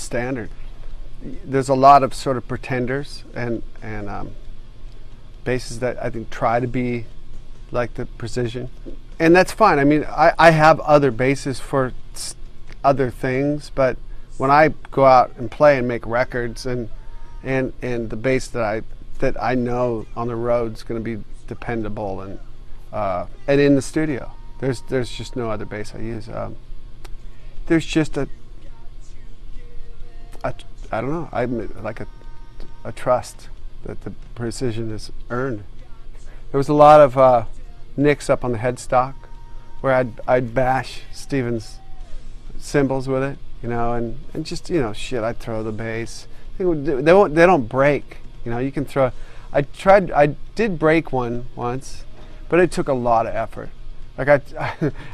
standard. There's a lot of sort of pretenders and basses that I think try to be like the Precision, and that's fine. I mean, I have other basses for other things, but when I go out and play and make records, and the bass that I know on the road is going to be dependable, and in the studio, there's just no other bass I use. There's just I don't know. I'm like a trust that the Precision is earned. There was a lot of nicks up on the headstock where I'd bash Steven's cymbals with it, you know, and just, you know, shit, I'd throw the bass. They don't break, you know. You can throw. I did break one once, but it took a lot of effort. Like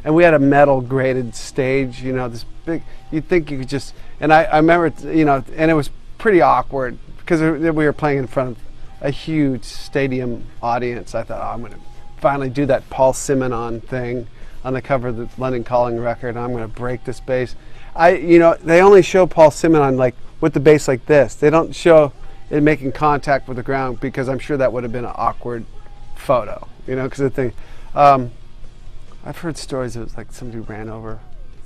and we had a metal graded stage, you know, this big. You'd think you could just. And I remember, you know, and it was pretty awkward because we were playing in front of a huge stadium audience. I thought, oh, I'm going to finally do that Paul Simonon thing on the cover of the London Calling record. I'm going to break this bass. You know, they only show Paul Simonon like with the bass like this. They don't show it making contact with the ground, because I'm sure that would have been an awkward photo, you know, because the thing. I've heard stories of like somebody ran over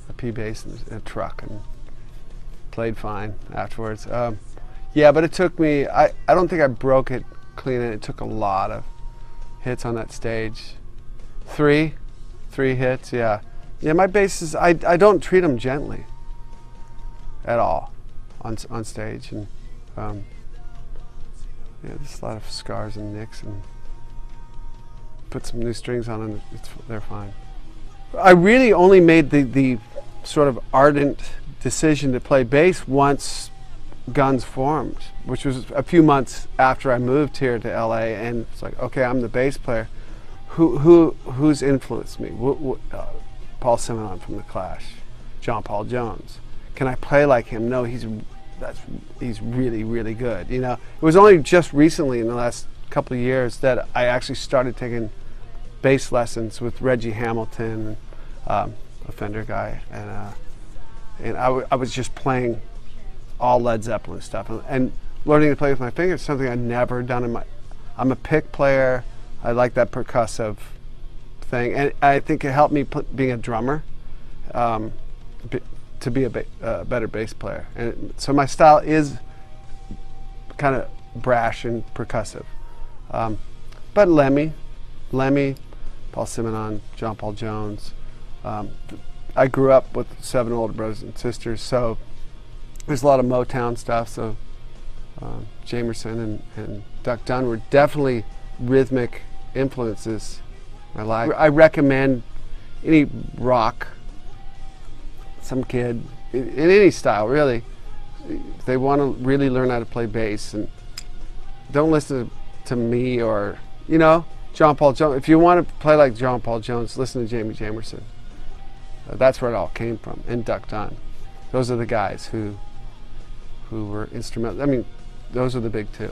a P bass in a truck and played fine afterwards. Yeah, but it took me, I don't think I broke it clean, and it took a lot of hits on that stage. Three hits, yeah. Yeah, my basses, I don't treat them gently at all on stage, and yeah, there's a lot of scars and nicks, and put some new strings on and they're fine. I really only made the sort of ardent decision to play bass once Guns formed, which was a few months after I moved here to LA, and it's like, okay, I'm the bass player. Who's influenced me? Paul Simonon from The Clash, John Paul Jones. Can I play like him? No, he's really, really good. You know, it was only just recently in the last couple of years that I actually started taking bass lessons with Reggie Hamilton, a Fender guy, and I was just playing all Led Zeppelin stuff, and learning to play with my fingers, something I'd never done in my. I'm a pick player. I like that percussive thing, and I think it helped me being a drummer to be a better bass player. And so my style is kind of brash and percussive. But Lemmy, Paul Simonon, John Paul Jones. I grew up with 7 older brothers and sisters, so there's a lot of Motown stuff. So Jamerson and Duck Dunn were definitely rhythmic influences. I recommend any rock, some kid in any style really, if they want to really learn how to play bass, and don't listen to me or, you know, John Paul Jones. If you want to play like John Paul Jones, listen to Jamie Jamerson. That's where it all came from, and Duck Dunn. Those are the guys who were instrumental. I mean, those are the big two.